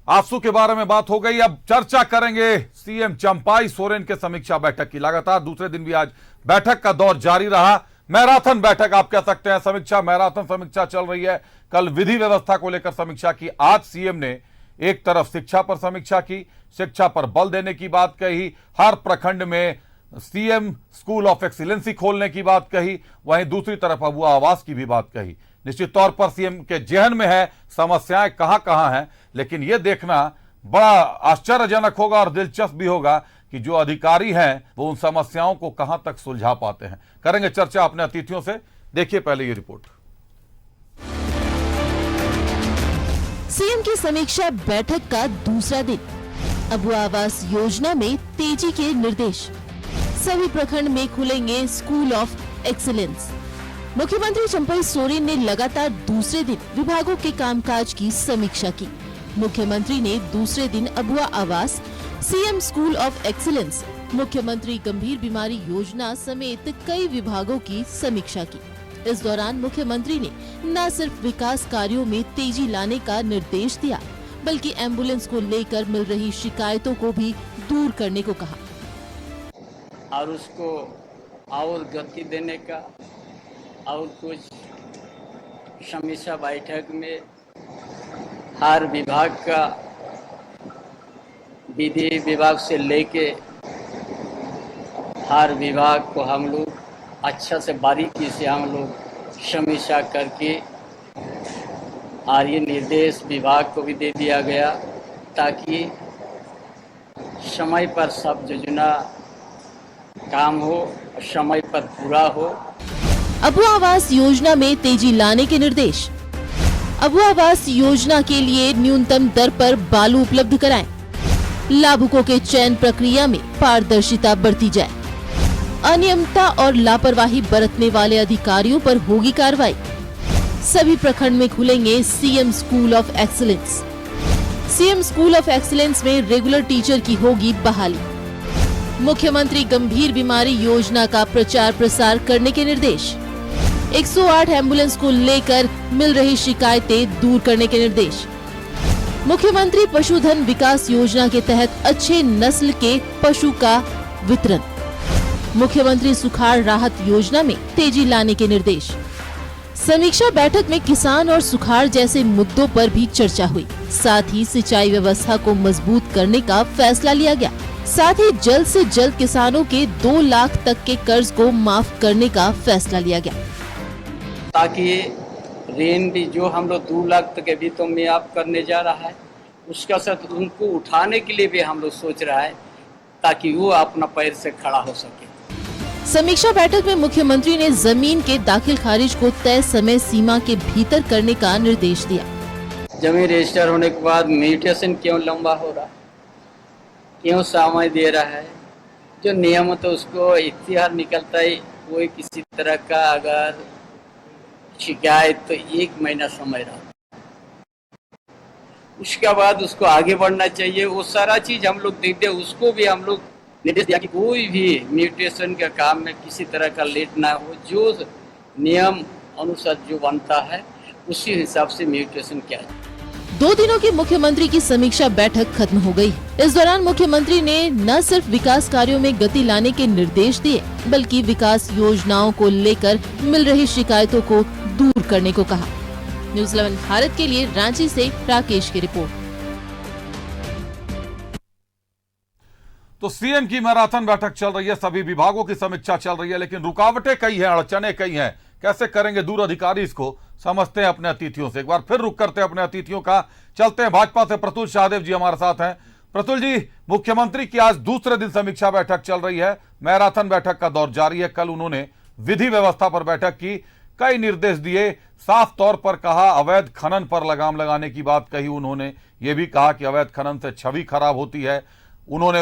आंसू के बारे में बात हो गई। अब चर्चा करेंगे सीएम चंपाई सोरेन के समीक्षा बैठक की। लगातार दूसरे दिन भी आज बैठक का दौर जारी रहा। मैराथन बैठक आप कह सकते हैं, समीक्षा मैराथन समीक्षा चल रही है। कल विधि व्यवस्था को लेकर समीक्षा की, आज सीएम ने एक तरफ शिक्षा पर समीक्षा की, शिक्षा पर बल देने की बात कही, हर प्रखंड में सीएम स्कूल ऑफ एक्सीलेंसी खोलने की बात कही, वहीं दूसरी तरफ अबुआ आवास की भी बात कही। निश्चित तौर पर सीएम के जेहन में है समस्याएं कहां कहां हैं, लेकिन यह देखना बड़ा आश्चर्यजनक होगा और दिलचस्प भी होगा कि जो अधिकारी हैं वो उन समस्याओं को कहां तक सुलझा पाते हैं। करेंगे चर्चा अपने अतिथियों से। देखिए पहले ये रिपोर्ट। सीएम की समीक्षा बैठक का दूसरा दिन। अबुआ आवास योजना में तेजी के निर्देश। सभी प्रखंड में खुलेंगे स्कूल ऑफ एक्सीलेंस। मुख्यमंत्री चंपाई सोरेन ने लगातार दूसरे दिन विभागों के कामकाज की समीक्षा की। मुख्यमंत्री ने दूसरे दिन अबुआ आवास, सीएम स्कूल ऑफ एक्सीलेंस, मुख्यमंत्री गंभीर बीमारी योजना समेत कई विभागों की समीक्षा की। इस दौरान मुख्यमंत्री ने न सिर्फ विकास कार्यों में तेजी लाने का निर्देश दिया, बल्कि एम्बुलेंस को लेकर मिल रही शिकायतों को भी दूर करने को कहा और उसको और गति देने का। और कुछ समीक्षा बैठक में हर विभाग का, विधि विभाग से लेके हर विभाग को हम लोग अच्छा से बारीकी से हम लोग समीक्षा करके और ये निर्देश विभाग को भी दे दिया गया ताकि समय पर सब योजना काम हो, समय पर पूरा हो। अबुआ आवास योजना में तेजी लाने के निर्देश। अबुआ आवास योजना के लिए न्यूनतम दर पर बालू उपलब्ध कराएं। लाभुकों के चयन प्रक्रिया में पारदर्शिता बरती जाए। अनियमितता और लापरवाही बरतने वाले अधिकारियों पर होगी कार्रवाई। सभी प्रखंड में खुलेंगे CM school of excellence. CM school of excellence में रेगुलर टीचर की होगी बहाली। मुख्यमंत्री गंभीर बीमारी योजना का प्रचार प्रसार करने के निर्देश। 108 एम्बुलेंस को लेकर मिल रही शिकायतें दूर करने के निर्देश। मुख्यमंत्री पशुधन विकास योजना के तहत अच्छे नस्ल के पशु का वितरण। मुख्यमंत्री सुखाड़ राहत योजना में तेजी लाने के निर्देश। समीक्षा बैठक में किसान और सुखाड़ जैसे मुद्दों पर भी चर्चा हुई। साथ ही सिंचाई व्यवस्था को मजबूत करने का फैसला लिया गया। साथ ही जल्द से जल्द किसानों के 2 लाख तक के कर्ज को माफ करने का फैसला लिया गया, ताकि ऋण भी जो हम लोग 2 लाख तक अभी तो माफ करने जा रहा है, उसका साथ उनको उठाने के लिए भी हम लोग सोच रहा है ताकि वो अपना पैर से खड़ा हो सके। समीक्षा बैठक में मुख्यमंत्री ने जमीन के दाखिल खारिज को तय समय सीमा के भीतर करने का निर्देश दिया। जमीन रजिस्टर होने के बाद म्यूटेशन क्यों लंबा हो रहा है, क्यों समय दे रहा है? जो नियम तो उसको इख्तियार निकलता है, कोई किसी तरह का अगर शिकायत तो 1 महीना समय रहा, उसके बाद उसको आगे बढ़ना चाहिए। वो सारा चीज हम लोग देखते हैं, उसको भी हम लोग निर्देश दिया कि कोई भी म्यूटेशन का काम में किसी तरह का लेट ना हो। जो नियम अनुसार जो बनता है उसी हिसाब से म्यूटेशन किया जाए। 2 दिनों की मुख्यमंत्री की समीक्षा बैठक खत्म हो गई। इस दौरान मुख्यमंत्री ने न सिर्फ विकास कार्यों में गति लाने के निर्देश दिए, बल्कि विकास योजनाओं को लेकर मिल रही शिकायतों को दूर करने को कहा। न्यूज़ 11 भारत के लिए रांची से राकेश की रिपोर्ट। तो सीएम की मैराथन बैठक चल रही है, सभी विभागों की समीक्षा चल रही है, लेकिन रुकावटें कई हैं, अड़चने कई हैं। कैसे करेंगे दूर अधिकारी इसको, समझते हैं अपने अतिथियों से। एक बार फिर रुक करते हैं अपने अतिथियों का। चलते हैं भाजपा से, प्रतुल शाहदेव जी हमारे साथ हैं। प्रतुल जी, मुख्यमंत्री की आज दूसरे दिन समीक्षा बैठक चल रही है, मैराथन बैठक का दौर जारी है। कल उन्होंने विधि व्यवस्था पर बैठक की, कई निर्देश दिए, साफ तौर पर कहा अवैध खनन पर लगाम लगाने की बात कही। उन्होंने ये भी कहा कि अवैध खनन से छवि खराब होती है। उन्होंने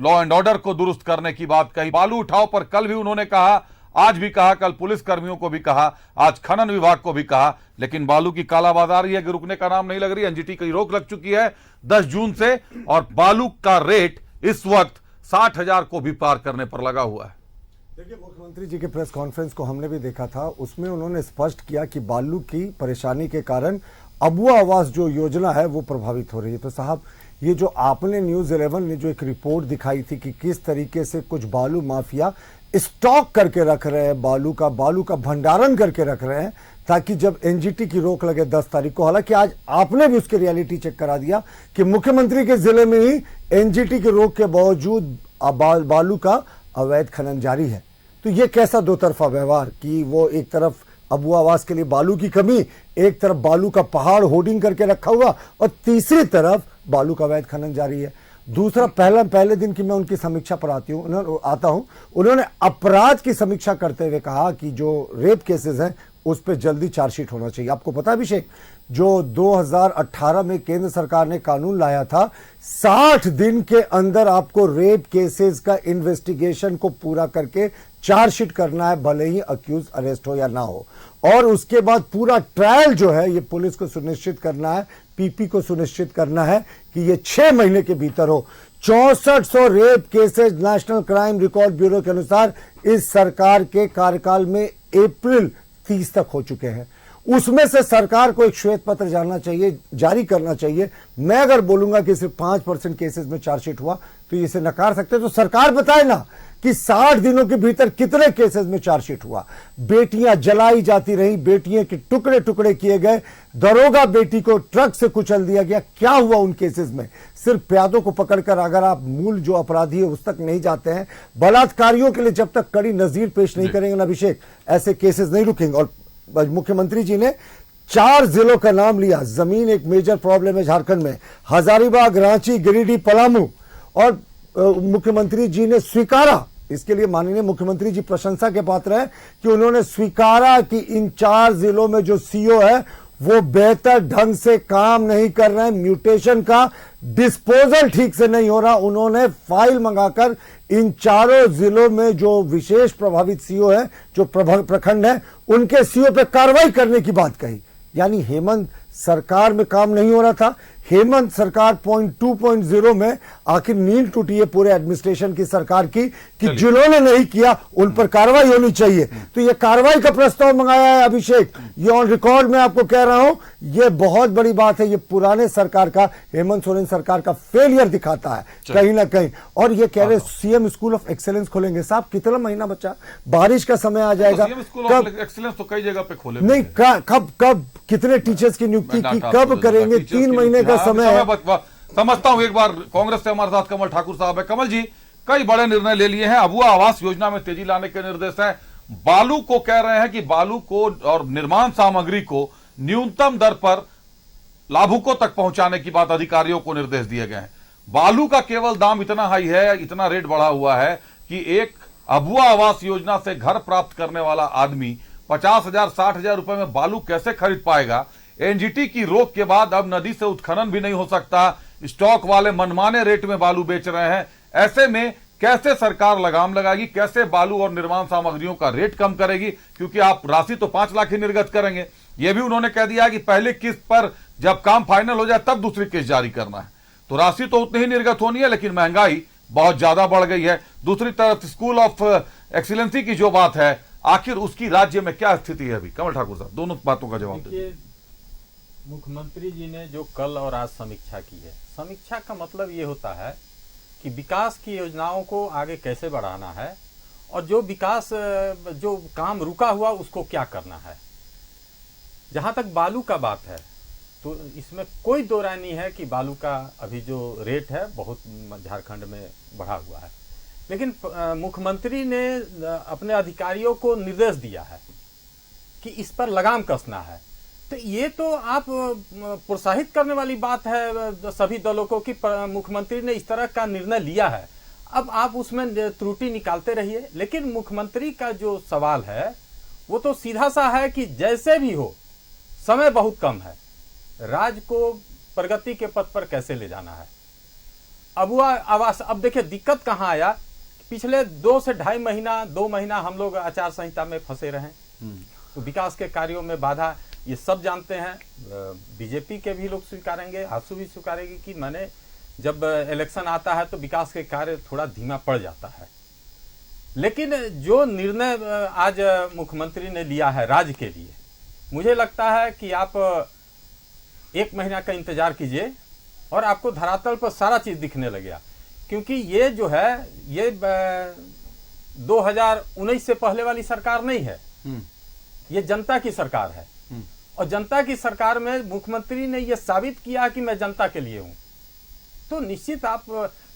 लॉ एंड ऑर्डर को दुरुस्त करने की बात कही। बालू उठाव पर कल भी उन्होंने कहा, आज भी कहा, कल पुलिस कर्मियों को भी कहा, आज खनन विभाग को भी कहा। लेकिन बालू की कालाबाजारी है कि रुकने का नाम नहीं लग रही। एनजीटी की रोक लग चुकी है 10 जून से और बालू का रेट इस वक्त 60,000 को भी पार करने पर लगा हुआ है। देखिए, मुख्यमंत्री जी के प्रेस कॉन्फ्रेंस को हमने भी देखा था, उसमें उन्होंने स्पष्ट किया कि बालू की परेशानी के कारण अबुआ आवास जो योजना है वो प्रभावित हो रही है। तो साहब, ये जो आपने न्यूज़ 11 ने जो एक रिपोर्ट दिखाई थी कि किस तरीके से कुछ बालू माफिया स्टॉक करके रख रहे हैं, बालू का भंडारण करके रख रहे हैं, ताकि जब एनजीटी की रोक लगे 10 तारीख को। हालांकि आज आपने भी उसकी रियलिटी चेक करा दिया कि मुख्यमंत्री के जिले में ही एनजीटी की रोक के बावजूद बालू का अवैध खनन जारी है। तो ये कैसा दो तरफा व्यवहार कि वो एक तरफ अबुआ आवास के लिए बालू की कमी, एक तरफ बालू का पहाड़ होर्डिंग करके रखा हुआ, और तीसरी तरफ बालू का अवैध खनन जारी है। दूसरा, पहले दिन की मैं उनकी समीक्षा पर आता हूं, उन्होंने अपराध की समीक्षा करते हुए कहा कि जो रेप केसेस हैं उस पर जल्दी चार्जशीट होना चाहिए। आपको पता है अभिषेक, जो 2018 में केंद्र सरकार ने कानून लाया था, 60 दिन के अंदर आपको रेप केसेस का इन्वेस्टिगेशन को पूरा करके चार्जशीट करना है, भले ही अक्यूज अरेस्ट हो या ना हो। और उसके बाद पूरा ट्रायल जो है ये पुलिस को सुनिश्चित करना है, पीपी को सुनिश्चित करना है कि ये 6 महीने के भीतर हो। 6400 rape cases national crime record bureau के अनुसार इस सरकार के कार्यकाल में अप्रैल 30 तक हो चुके हैं। उसमें से सरकार को एक श्वेत पत्र जारी करना चाहिए। मैं अगर बोलूंगा कि सिर्फ 5% केसेस में चार्जशीट हुआ तो इसे नकार सकते हैं। तो सरकार बताए ना कि 60 दिनों के भीतर कितने केसेस में चार्जशीट हुआ। बेटियां जलाई जाती रही, बेटियों के टुकड़े टुकड़े किए गए, दरोगा बेटी को ट्रक से कुचल दिया गया। क्या हुआ उन केसेस में? सिर्फ प्यादों को पकड़कर अगर आप मूल जो अपराधी है उस तक नहीं जाते हैं, बलात्कारियों के लिए जब तक कड़ी नजीर पेश नहीं करेंगे ना अभिषेक, ऐसे केसेस नहीं रुकेंगे। और मुख्यमंत्री जी ने 4 जिलों का नाम लिया। जमीन एक मेजर प्रॉब्लम है झारखंड में, हजारीबाग, रांची, गिरिडीह, पलामू। और मुख्यमंत्री जी ने स्वीकारा, इसके लिए माननीय मुख्यमंत्री जी प्रशंसा के पात्र हैं कि उन्होंने स्वीकारा कि इन 4 जिलों में जो सीओ है वो बेहतर ढंग से काम नहीं कर रहे हैं, म्यूटेशन का डिस्पोजल ठीक से नहीं हो रहा। उन्होंने फाइल मंगाकर इन 4 जिलों में जो विशेष प्रभावित सीओ है, जो प्रखंड है, उनके सीओ पे कार्रवाई करने की बात कही। यानी हेमंत सरकार में काम नहीं हो रहा था। हेमंत सरकार 2.0 में आखिर नींद टूटी है पूरे एडमिनिस्ट्रेशन की सरकार की कि जिन्होंने नहीं किया उन पर कार्रवाई होनी चाहिए। तो ये कार्रवाई का प्रस्ताव मंगाया है अभिषेक, ये ऑन रिकॉर्ड में आपको कह रहा हूं। ये बहुत बड़ी बात है। ये पुराने सरकार का, हेमंत सोरेन सरकार का फेलियर दिखाता है कहीं ना कहीं। और ये कह रहे सीएम स्कूल ऑफ एक्सेलेंस खोलेंगे। साहब, कितना महीना बचा? बारिश का समय आ जाएगा। कब एक्सीलेंस तो कई जगह पे खोले नहीं, कब कितने टीचर्स की नियुक्ति की कब करेंगे? 3 महीने का समय है। समझता हूं। एक बार कांग्रेस से हमारे साथ कमल ठाकुर साहब है। कमल जी, कई बड़े निर्णय ले लिए हैं। अबुआ आवास योजना में तेजी लाने के निर्देश हैं। बालू को कह रहे हैं कि बालू को और निर्माण सामग्री को न्यूनतम दर पर लाभुकों तक पहुंचाने की बात अधिकारियों को निर्देश दिए गए हैं। बालू का केवल दाम इतना हाई है, इतना रेट बढ़ा हुआ है कि एक अबुआ आवास योजना से घर प्राप्त करने वाला आदमी 50,000 60,000 रुपए में बालू कैसे खरीद पाएगा? एनजीटी की रोक के बाद अब नदी से उत्खनन भी नहीं हो सकता। स्टॉक वाले मनमाने रेट में बालू बेच रहे हैं। ऐसे में कैसे सरकार लगाम लगाएगी? कैसे बालू और निर्माण सामग्रियों का रेट कम करेगी? क्योंकि आप राशि तो 5 लाख ही निर्गत करेंगे। यह भी उन्होंने कह दिया कि पहले किस्त पर जब काम फाइनल हो जाए तब दूसरी किस्त जारी करना है। तो राशि तो उतनी ही निर्गत होनी है, लेकिन महंगाई बहुत ज्यादा बढ़ गई है। दूसरी तरफ स्कूल ऑफ एक्सीलेंसी की जो बात है, आखिर उसकी राज्य में क्या स्थिति है? अभी कमल ठाकुर साहब, दोनों बातों का जवाब दीजिए। मुख्यमंत्री जी ने जो कल और आज समीक्षा की है, समीक्षा का मतलब ये होता है कि विकास की योजनाओं को आगे कैसे बढ़ाना है और जो विकास, जो काम रुका हुआ उसको क्या करना है। जहां तक बालू का बात है तो इसमें कोई दो राय नहीं है कि बालू का अभी जो रेट है बहुत झारखंड में बढ़ा हुआ है। लेकिन मुख्यमंत्री ने अपने अधिकारियों को निर्देश दिया है कि इस पर लगाम कसना है। तो ये तो आप प्रोत्साहित करने वाली बात है सभी दलों को कि मुख्यमंत्री ने इस तरह का निर्णय लिया है। अब आप उसमें त्रुटि निकालते रहिए, लेकिन मुख्यमंत्री का जो सवाल है वो तो सीधा सा है कि जैसे भी हो, समय बहुत कम है, राज्य को प्रगति के पथ पर कैसे ले जाना है। अबुआ आवास, अब देखिए दिक्कत कहाँ आया, पिछले 2 से ढाई महीना 2 महीना हम लोग आचार संहिता में फंसे रहे। तो विकास के कार्यों में बाधा, ये सब जानते हैं। बीजेपी के भी लोग स्वीकारेंगे, आंसू भी स्वीकारेगी कि मैंने जब इलेक्शन आता है तो विकास के कार्य थोड़ा धीमा पड़ जाता है। लेकिन जो निर्णय आज मुख्यमंत्री ने लिया है राज्य के लिए, मुझे लगता है कि आप 1 महीना का इंतजार कीजिए और आपको धरातल पर सारा चीज दिखने लगेगा। क्योंकि ये जो है ये 2019 से पहले वाली सरकार नहीं है, ये जनता की सरकार है। और जनता की सरकार में मुख्यमंत्री ने ये साबित किया कि मैं जनता के लिए हूं, तो निश्चित आप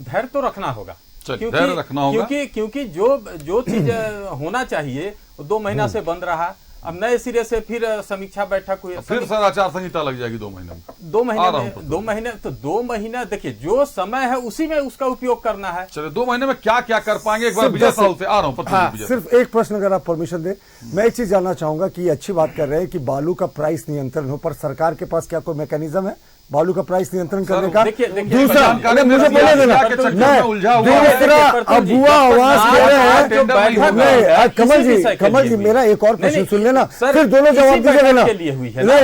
धैर्य तो रखना होगा। धैर्य रखना होगा क्योंकि जो चीज होना चाहिए वो 2 महीना से बंद रहा, अब नए सिरे से फिर समीक्षा बैठक हुई, फिर सर आचार संहिता लग जाएगी 2 महीने में। 2 महीने देखिए जो समय है उसी में उसका उपयोग करना है। चलिए 2 महीने में क्या क्या कर पाएंगे, एक बार विजय साहू से आ रहा हूँ। हाँ, सिर्फ एक प्रश्न अगर आप परमिशन दें, मैं एक चीज जानना चाहूंगा कि अच्छी बात कर रहे हैं कि बालू का प्राइस नियंत्रण हो, पर सरकार के पास क्या कोई मैकेनिज्म है बालू का प्राइस नियंत्रण करने का? दूसरा मुझे बोले देना, दूसरा अबुआ आवास कह रहे हैं। कमल जी मेरा एक और प्रश्न सुन लेना, फिर दोनों जवाब दीजिएगा ना।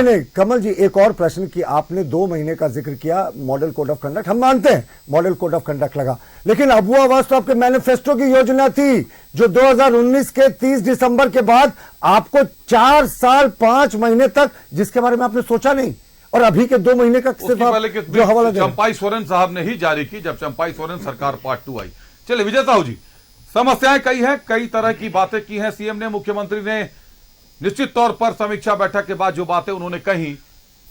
नहीं कमल जी, एक और प्रश्न कि आपने 2 महीने का जिक्र किया, मॉडल कोड ऑफ कंडक्ट हम मानते हैं, मॉडल कोड ऑफ कंडक्ट लगा, लेकिन अबुआ आवास तो आपके मैनिफेस्टो की योजना थी जो 2019 के 30 दिसंबर के बाद आपको 4 साल 5 महीने तक, जिसके बारे में आपने सोचा नहीं, और अभी के 2 महीने का सिर्फ जो हवाला दे चंपाई सोरेन साहब ने ही जारी की जब चंपाई सोरेन सरकार पार्ट 2 आई। चलिए विजय साहू जी, समस्याएं कई हैं, कई तरह की बातें की हैं सीएम ने, मुख्यमंत्री ने निश्चित तौर पर समीक्षा बैठक के बाद जो बातें उन्होंने कही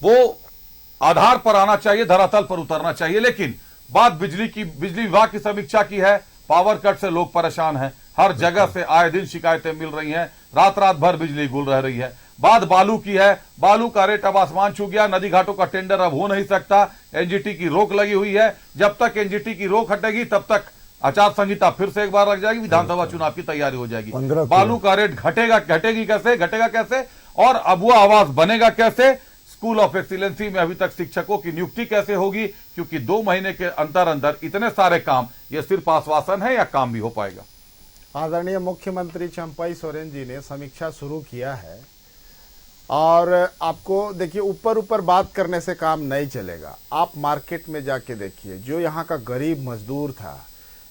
वो आधार पर आना चाहिए, धरातल पर उतरना चाहिए। लेकिन बात बिजली विभाग की समीक्षा की है, पावर कट से लोग परेशान हैं, हर जगह से आए दिन शिकायतें मिल रही हैं, रात रात भर बिजली गुल रह रही है। बात बालू की है, बालू का रेट अब आसमान छू गया, नदी घाटों का टेंडर अब हो नहीं सकता, एनजीटी की रोक लगी हुई है। जब तक एनजीटी की रोक हटेगी तब तक आचार संहिता फिर से एक बार लग जाएगी, विधानसभा चुनाव की तैयारी हो जाएगी। बालू का रेट घटेगा कैसे और अबुआ आवास बनेगा कैसे? स्कूल ऑफ एक्सीलेंसी में अभी तक शिक्षकों की नियुक्ति कैसे होगी? क्योंकि 2 महीने के अंदर इतने सारे काम, ये सिर्फ आश्वासन है या काम भी हो पाएगा? आदरणीय मुख्यमंत्री चंपाई सोरेन जी ने समीक्षा शुरू किया है और आपको देखिए ऊपर बात करने से काम नहीं चलेगा। आप मार्केट में जाके देखिए, जो यहाँ का गरीब मजदूर था,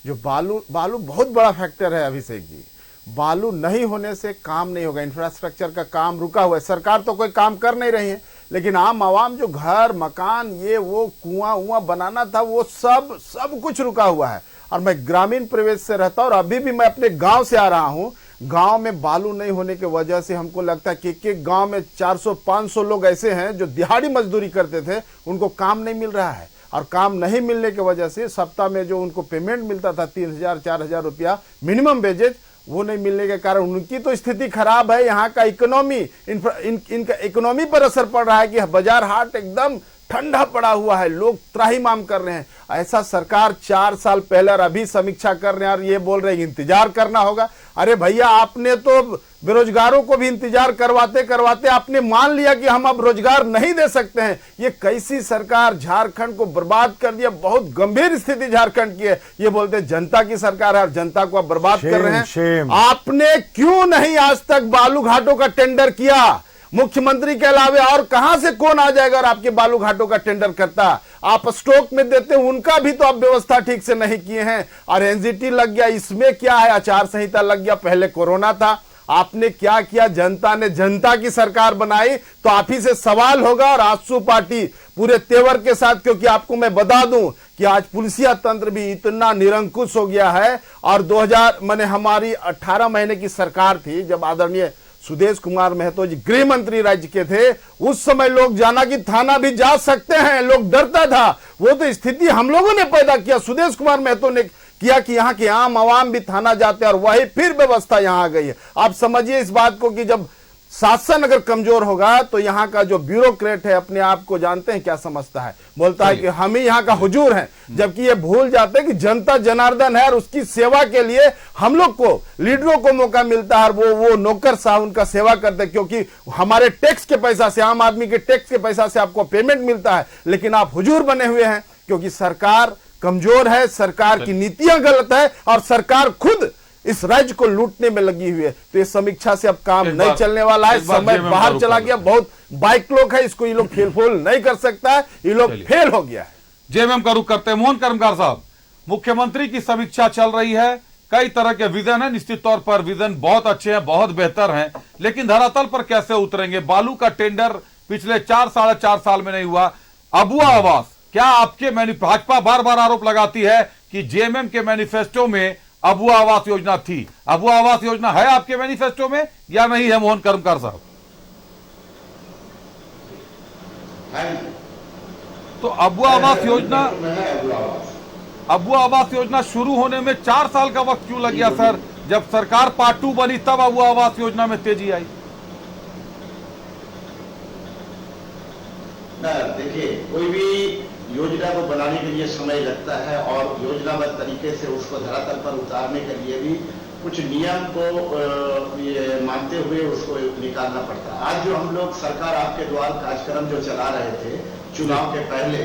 जो बालू बहुत बड़ा फैक्टर है अभिषेक जी, बालू नहीं होने से काम नहीं होगा, इंफ्रास्ट्रक्चर का काम रुका हुआ है। सरकार तो कोई काम कर नहीं रही है, लेकिन आम आवाम जो घर मकान ये वो कुआं बनाना था वो सब कुछ रुका हुआ है। और मैं ग्रामीण प्रवेश से रहता हूँ और अभी भी मैं अपने गांव से आ रहा हूँ, गांव में बालू नहीं होने की वजह से हमको लगता है कि गांव में 400-500 लोग ऐसे हैं जो दिहाड़ी मजदूरी करते थे, उनको काम नहीं मिल रहा है। और काम नहीं मिलने की वजह से सप्ताह में जो उनको पेमेंट मिलता था 3,000-4,000 रुपया मिनिमम वेजेज, वो नहीं मिलने के कारण उनकी तो स्थिति खराब है। यहाँ का इकोनॉमी इनका इकोनॉमी पर असर पड़ रहा है कि बाजार हाट एकदम ठंडा पड़ा हुआ है, लोग त्राहिमाम कर रहे हैं। ऐसा सरकार 4 साल पहले और अभी समीक्षा कर रहे हैं और ये बोल रहे हैं इंतजार करना होगा। अरे भैया, आपने तो बेरोजगारों को भी इंतजार करवाते आपने मान लिया कि हम अब रोजगार नहीं दे सकते हैं। ये कैसी सरकार, झारखंड को बर्बाद कर दिया, बहुत गंभीर स्थिति झारखंड की है। ये बोलते हैं जनता की सरकार है और जनता को आप बर्बाद कर रहे हैं। आपने क्यों नहीं आज तक बालू घाटों का टेंडर किया? मुख्यमंत्री के अलावा और कहां से कौन आ जाएगा और आपके बालू घाटों का टेंडर करता? आप स्टॉक में देते हैं, उनका भी तो आप व्यवस्था ठीक से नहीं किए हैं। और एनजीटी लग गया, इसमें क्या है, आचार संहिता लग गया, पहले कोरोना था, आपने क्या किया? जनता ने जनता की सरकार बनाई तो आप ही से सवाल होगा। और आजसू पार्टी पूरे तेवर के साथ, क्योंकि आपको मैं बता दूं कि आज पुलिसिया तंत्र भी इतना निरंकुश हो गया है। और 2000 हमारी 18 महीने की सरकार थी जब आदरणीय सुदेश कुमार महतो जी गृह मंत्री राज्य के थे, उस समय लोग जाना कि थाना भी जा सकते हैं, लोग डरता था। वो तो स्थिति हम लोगों ने पैदा किया, सुदेश कुमार महतो ने किया कि यहाँ के आम आवाम भी थाना जाते हैं और वही फिर व्यवस्था यहाँ आ गई है। आप समझिए इस बात को कि जब शासन अगर कमजोर होगा तो यहाँ का जो ब्यूरोक्रेट है अपने आप को जानते हैं क्या समझता है, बोलता है कि हम ही यहाँ का हुजूर हैं, जबकि ये भूल जाते हैं कि जनता जनार्दन है और उसकी सेवा के लिए हम लोग को लीडरों को मौका मिलता है और वो नौकर साहब उनका सेवा करते हैं, क्योंकि हमारे टैक्स के पैसा से, आम आदमी के टैक्स के पैसा से आपको पेमेंट मिलता है। लेकिन आप हुजूर बने हुए हैं क्योंकि सरकार कमजोर है, सरकार की नीतियां गलत है और सरकार खुद इस राज्य को लूटने में लगी हुई है। तो इस समीक्षा से अब काम नहीं चलने वाला है, समय बाहर चला गया, बहुत बाइक लोग है, इसको ये लोग फेल नहीं कर सकता है, ये लोग फेल हो गया है। जेएमएम का रुख करते हैं मोहन कर्मकार साहब, मुख्यमंत्री की समीक्षा चल रही है, कई तरह के विजन है, निश्चित तौर पर विजन बहुत अच्छे हैं, बहुत बेहतर हैं, लेकिन धरातल पर कैसे उतरेंगे? बालू का टेंडर पिछले 4-4.5 साल में नहीं हुआ। अबुआ आवास, क्या आपके भाजपा बार बार आरोप लगाती है कि जेएमएम के मैनिफेस्टो में अबुआ आवास योजना थी। अबुआ आवास योजना है आपके मैनिफेस्टो में या नहीं है मोहन कर्मकार साहब? तो अबुआ आवास योजना शुरू होने में 4 साल का वक्त क्यों लग गया सर? जब सरकार पार्ट 2 बनी तब अबुआ आवास योजना में तेजी आई। देखिए, कोई भी योजना को बनाने के लिए समय लगता है और योजनाबद्ध तरीके से उसको धरातल पर उतारने के लिए भी कुछ नियम को मानते हुए उसको निकालना पड़ता है। आज जो हम लोग सरकार आपके द्वारा कार्यक्रम जो चला रहे थे चुनाव के पहले,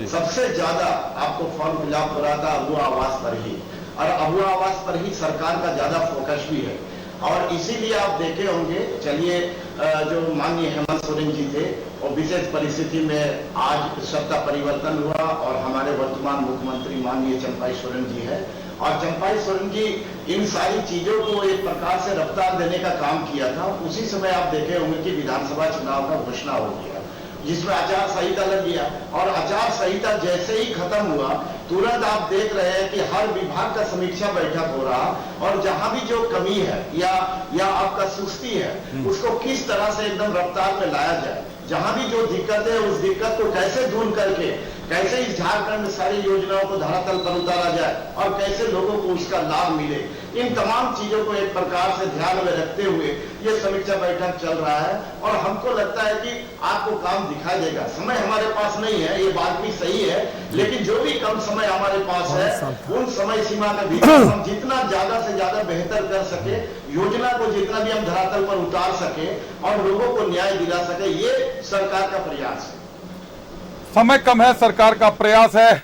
सबसे ज्यादा आपको फॉर्म फिलअप हो रहा था अबुआ आवास पर ही, और अबुआ आवास पर ही सरकार का ज्यादा फोकस भी है। और इसीलिए आप देखे होंगे, चलिए जो माननीय हेमंत सोरेन जी थे और विशेष परिस्थिति में आज सत्ता परिवर्तन हुआ और हमारे वर्तमान मुख्यमंत्री माननीय चंपाई सोरेन जी है, और चंपाई सोरेन जी इन सारी चीजों को एक प्रकार से रफ्तार देने का काम किया था। उसी समय आप देखे होंगे कि विधानसभा चुनाव का घोषणा हो गया जिसमें आचार संहिता लग गया, और आचार संहिता जैसे ही खत्म हुआ तुरंत आप देख रहे हैं कि हर विभाग का समीक्षा बैठक हो रहा, और जहां भी जो कमी है या आपका सुस्ती है उसको किस तरह से एकदम रफ्तार में लाया जाए, जहां भी जो दिक्कत है उस दिक्कत को कैसे दूर करके कैसे इस झारखंड में सारी योजनाओं को धरातल पर उतारा जाए और कैसे लोगों को उसका लाभ मिले, इन तमाम चीजों को एक प्रकार से ध्यान में रखते हुए ये समीक्षा बैठक चल रहा है। और हमको लगता है कि आपको काम दिखाई देगा। समय हमारे पास नहीं है, ये बात भी सही है, लेकिन जो भी कम समय हमारे पास है उन समय सीमा के भीतर हम जितना ज्यादा से ज्यादा बेहतर कर सके, योजना को जितना भी हम धरातल पर उतार सके और लोगों को न्याय दिला सके, ये सरकार का प्रयास है। समय कम है, सरकार का प्रयास है।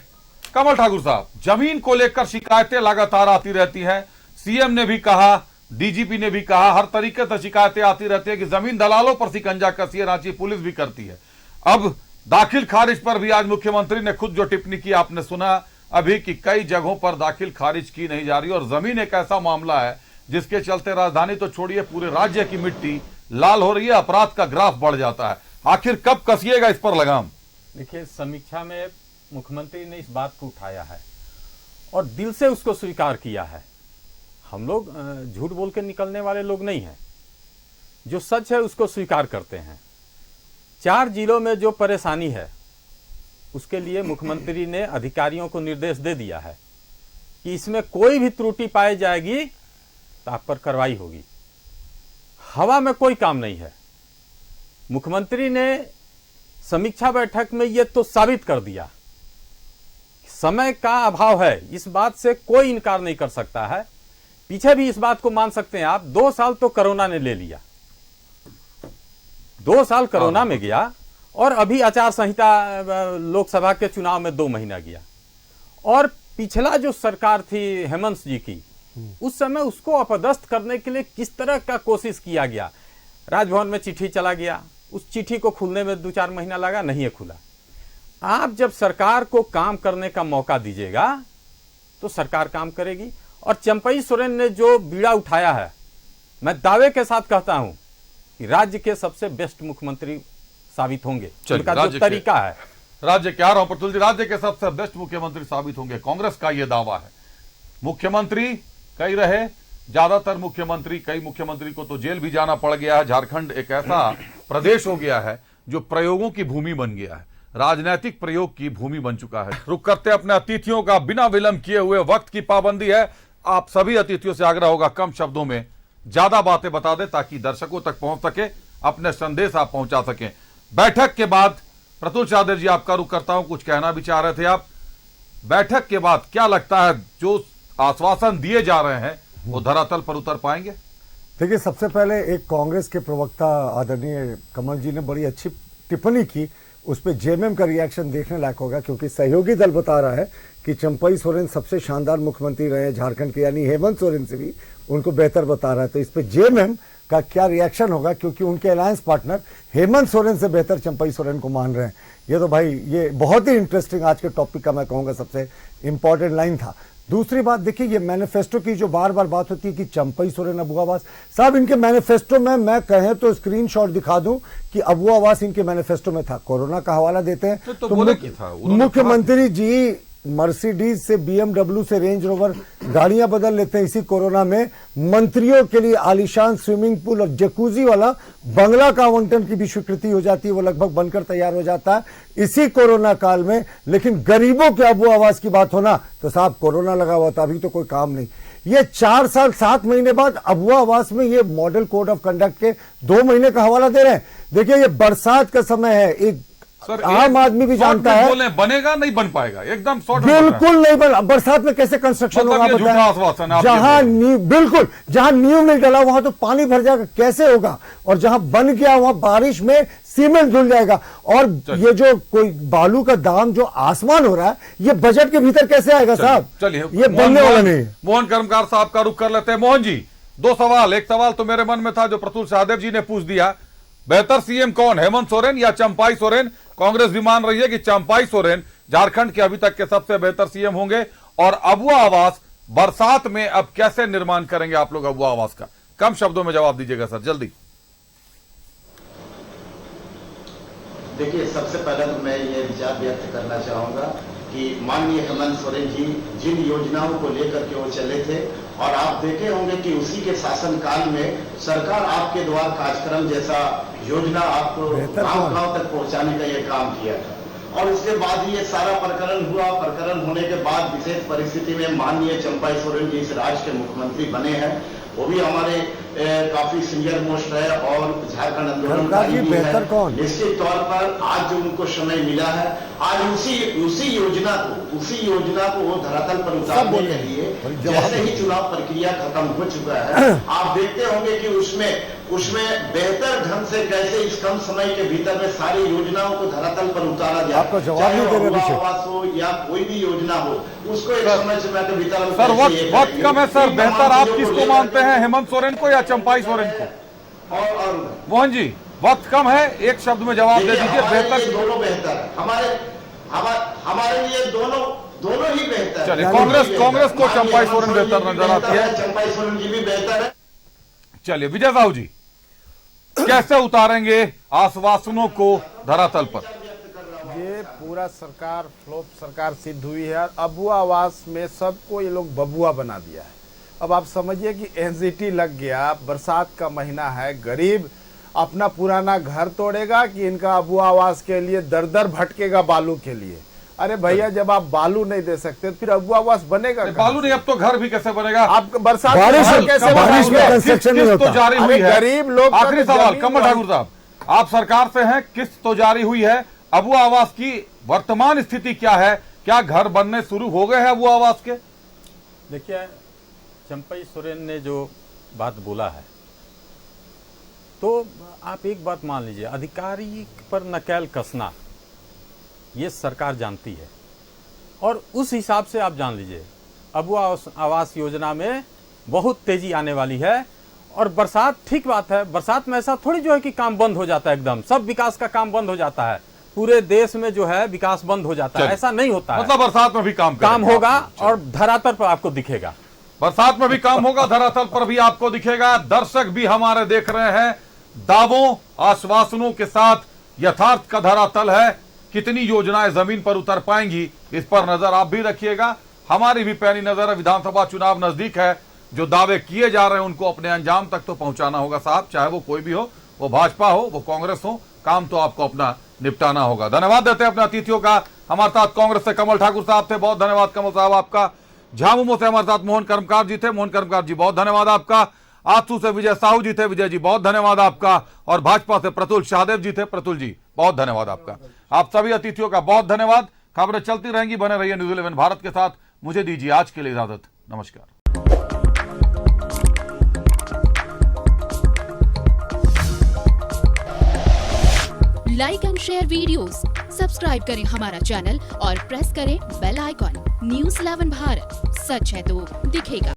कमल ठाकुर साहब, जमीन को लेकर शिकायतें लगातार आती रहती हैं। सीएम ने भी कहा, डीजीपी ने भी कहा, हर तरीके से शिकायतें आती रहती है कि जमीन दलालों पर शिकंजा कसी है, रांची पुलिस भी करती है। अब दाखिल खारिज पर भी आज मुख्यमंत्री ने खुद जो टिप्पणी की आपने सुना अभी कि कई जगहों पर दाखिल खारिज की नहीं जा रही, और जमीन एक ऐसा मामला है जिसके चलते राजधानी तो छोड़िए पूरे राज्य की मिट्टी लाल हो रही है, अपराध का ग्राफ बढ़ जाता है। आखिर कब कसिएगा इस पर लगाम? देखिए, समीक्षा में मुख्यमंत्री ने इस बात को उठाया है और दिल से उसको स्वीकार किया है। हम लोग झूठ बोल के निकलने वाले लोग नहीं हैं, जो सच है उसको स्वीकार करते हैं। 4 जिलों में जो परेशानी है उसके लिए मुख्यमंत्री ने अधिकारियों को निर्देश दे दिया है कि इसमें कोई भी त्रुटि पाई जाएगी तो आप पर कार्रवाई होगी। हवा में कोई काम नहीं है। मुख्यमंत्री ने समीक्षा बैठक में यह तो साबित कर दिया, समय का अभाव है, इस बात से कोई इनकार नहीं कर सकता है। पीछे भी इस बात को मान सकते हैं आप, 2 साल तो कोरोना ने ले लिया, 2 साल कोरोना में गया, और अभी आचार संहिता लोकसभा के चुनाव में 2 महीना गया। और पिछला जो सरकार थी हेमंत जी की, उस समय उसको अपदस्थ करने के लिए किस तरह का कोशिश किया गया। राजभवन में चिट्ठी चला गया, उस चिट्ठी को खुलने में 2-4 महीना लगा, नहीं है खुला। आप जब सरकार को काम करने का मौका दीजिएगा तो सरकार काम करेगी। और चंपाई सोरेन ने जो बीड़ा उठाया है, मैं दावे के साथ कहता हूं कि राज्य के सबसे बेस्ट मुख्यमंत्री साबित होंगे। उनका जो तरीका है, राज्य के, आ रहा हूं प्रतुल जी, राज्य के सबसे बेस्ट मुख्यमंत्री साबित होंगे, कांग्रेस का यह दावा है। मुख्यमंत्री कई रहे, ज्यादातर मुख्यमंत्री, कई मुख्यमंत्री को तो जेल भी जाना पड़ गया है। झारखंड एक ऐसा प्रदेश हो गया है जो प्रयोगों की भूमि बन गया है, राजनीतिक प्रयोग की भूमि बन चुका है। रुक करते अपने अतिथियों का, बिना विलंब किए हुए, वक्त की पाबंदी है, आप सभी अतिथियों से आग्रह होगा कम शब्दों में ज्यादा बातें बता दें ताकि दर्शकों तक पहुंच सके, अपने संदेश आप पहुंचा सकें। बैठक के बाद प्रतुल चादर जी, आपका रुख करता हूं, कुछ कहना भी चाह रहे थे आप। बैठक के बाद क्या लगता है जो आश्वासन दिए जा रहे हैं वो धरातल पर उतर पाएंगे? देखिए, सबसे पहले एक कांग्रेस के प्रवक्ता आदरणीय कमल जी ने बड़ी अच्छी टिप्पणी की, उस पर जेएमएम का रिएक्शन देखने लायक होगा, क्योंकि सहयोगी दल बता रहा है कि चंपाई सोरेन सबसे शानदार मुख्यमंत्री रहे हैं झारखंड के, यानी हेमंत सोरेन से भी उनको बेहतर बता रहा है। तो इस पर जेएमएम का क्या रिएक्शन होगा, क्योंकि उनके अलायंस पार्टनर हेमंत सोरेन से बेहतर चंपाई सोरेन को मान रहे हैं। ये तो भाई, ये बहुत ही इंटरेस्टिंग आज के टॉपिक का मैं कहूँगा सबसे इंपॉर्टेंट लाइन था। दूसरी बात देखिए, ये मैनिफेस्टो की जो बार बार बात होती है कि चंपई सोरेन, अबू आवास साहब, इनके मैनिफेस्टो में मैं कहें तो स्क्रीनशॉट दिखा दूं कि अबू आवास इनके मैनिफेस्टो में था। कोरोना का हवाला देते हैं तो बोले कि था, मुख्यमंत्री जी मर्सिडीज से BMW से रेंज रोवर गाड़ियां बदल लेते हैं इसी कोरोना में। मंत्रियों के लिए आलीशान स्विमिंग पूल और जकूजी वाला बंगला का आवंटन की भी स्वीकृति हो जाती है, वो लगभग बनकर तैयार हो जाता है इसी कोरोना काल में। लेकिन गरीबों के अबू आवास की बात होना तो साहब कोरोना लगा हुआ था, अभी तो कोई काम नहीं। ये 4 साल 7 महीने बाद अबू आवास में ये मॉडल कोड ऑफ कंडक्ट के 2 महीने का हवाला दे रहे हैं। देखिए ये बरसात का समय है, एक आम आदमी भी जानता है बोले बनेगा नहीं बन पाएगा, एकदम बिल्कुल नहीं बन। बरसात में कैसे कंस्ट्रक्शन होगा बताएं? बिल्कुल जहां नींव नहीं डला वहां तो पानी भर जाएगा, कैसे होगा? और जहां बन गया वहां बारिश में सीमेंट धुल जाएगा। और ये जो कोई बालू का दाम जो आसमान हो रहा है, ये बजट के भीतर कैसे आएगा साहब? चलिए ये बनने वाला नहीं। मोहन कर्मकार साहब का रुख कर लेते हैं। मोहन जी, 2 सवाल। एक सवाल तो मेरे मन में था जो प्रतुल सहदेव जी ने पूछ दिया, बेहतर सीएम कौन, हेमंत सोरेन या चंपाई सोरेन? कांग्रेस भी मान रही है कि चंपाई सोरेन झारखंड के अभी तक के सबसे बेहतर सीएम होंगे। और अबू आवास बरसात में अब कैसे निर्माण करेंगे आप लोग अबू आवास का? कम शब्दों में जवाब दीजिएगा सर, जल्दी। देखिए, सबसे पहले तो मैं ये विचार व्यक्त करना चाहूंगा कि माननीय हेमंत सोरेन जी जिन योजनाओं को लेकर के वो चले थे, और आप देखे होंगे कि उसी के शासनकाल में सरकार आपके द्वार कार्यक्रम जैसा योजना आपको गांव-गांव तक पहुंचाने का ये काम किया था। और उसके बाद ये सारा प्रकरण हुआ। प्रकरण होने के बाद विशेष परिस्थिति में माननीय चंपाई सोरेन जी इस राज्य के मुख्यमंत्री बने हैं। वो भी हमारे काफी सीनियर मोस्ट है और झारखंड आंदोलन भी है। निश्चित तौर पर आज जो उनको समय मिला है, आज उसी योजना को वो धरातल पर उतारने के लिए जैसे ही चुनाव प्रक्रिया खत्म हो चुका है, आप देखते होंगे कि उसमें बेहतर ढंग से कैसे इस कम समय के भीतर में सारी योजनाओं को धरातल पर उतारा जाए, चाहे वो आवास हो या कोई भी योजना हो, उसको एक समय के भीतर। सर वक्त कम है सर, बेहतर आप किसको मानते हैं, हेमंत सोरेन को या चंपाई सोरेन को? और मोहन जी, वक्त कम है, एक शब्द में जवाब दे दीजिए। बेहतर दोनों बेहतर है, हमारे लिए दोनों ही बेहतर है। चलिए, कांग्रेस को चंपाई सोरेन बेहतर नजर आती है, चंपाई सोरेन जी भी बेहतर है। चलिए विजय साहू जी, कैसे उतारेंगे आश्वासनों को धरातल पर? ये पूरा सरकार फ्लॉप सरकार सिद्ध हुई है। अबू आवास में सबको ये लोग बबुआ बना दिया है। अब आप समझिए कि एनजीटी लग गया, बरसात का महीना है, गरीब अपना पुराना घर तोड़ेगा कि इनका अबू आवास के लिए दर दर भटकेगा बालू के लिए। अरे भैया, जब आप बालू नहीं दे सकते फिर अबू आवास बनेगा? बालू नहीं, अब तो घर भी कैसे बनेगा? आप बरसात बारिश में कंस्ट्रक्शन नहीं होता। तो जारी हुई है, गरीब लोग। आखिरी सवाल कमल ठाकुर साहब, आप सरकार से हैं, किस्त तो जारी हुई है, अबू आवास की वर्तमान स्थिति क्या है? क्या घर बनने शुरू हो गए हैं अबू आवास के? देखिए, चंपाई सोरेन ने जो बात बोला है, तो आप एक बात मान लीजिए, अधिकारी पर नकेल कसना ये सरकार जानती है। और उस हिसाब से आप जान लीजिए, अबू आवास योजना में बहुत तेजी आने वाली है। और बरसात, ठीक बात है, बरसात में ऐसा थोड़ी जो है कि काम बंद हो जाता है, एकदम सब विकास का काम बंद हो जाता है, पूरे देश में जो है विकास बंद हो जाता है, ऐसा नहीं होता है। मतलब बरसात में भी काम होगा और धरातल पर आपको दिखेगा। बरसात में भी काम होगा, धरातल पर भी आपको दिखेगा। दर्शक भी हमारे देख रहे हैं, दावों आश्वासनों के साथ यथार्थ का धरातल है। कितनी योजनाएं जमीन पर उतर पाएंगी, इस पर नजर आप भी रखिएगा। हमारी भी पैनी नजर है, विधानसभा चुनाव नजदीक है, जो दावे किए जा रहे हैं उनको अपने अंजाम तक तो पहुंचाना होगा साहब, चाहे वो कोई भी हो, वो भाजपा हो, वो कांग्रेस हो, काम तो आपको अपना निपटाना होगा। धन्यवाद देते हैं अपने अतिथियों का। हमारे साथ कांग्रेस से कमल ठाकुर साहब थे, बहुत धन्यवाद कमल साहब आपका। झामुमो से हमारे साथ मोहन कर्मकार जी थे, मोहन कर्मकार जी बहुत धन्यवाद आपका। आसू से विजय साहू जी थे, विजय जी बहुत धन्यवाद आपका। और भाजपा से प्रतुल सहदेव जी थे, प्रतुल जी बहुत धन्यवाद आपका। आप सभी अतिथियों का बहुत धन्यवाद। खबरें चलती रहेंगी, बने रहिए न्यूज़ 11 भारत के साथ। मुझे दीजिए आज के लिए इजाजत, नमस्कार। Like and share videos, subscribe करें हमारा चैनल और प्रेस करें बेल आइकॉन। न्यूज़ 11 भारत, सच है तो दिखेगा।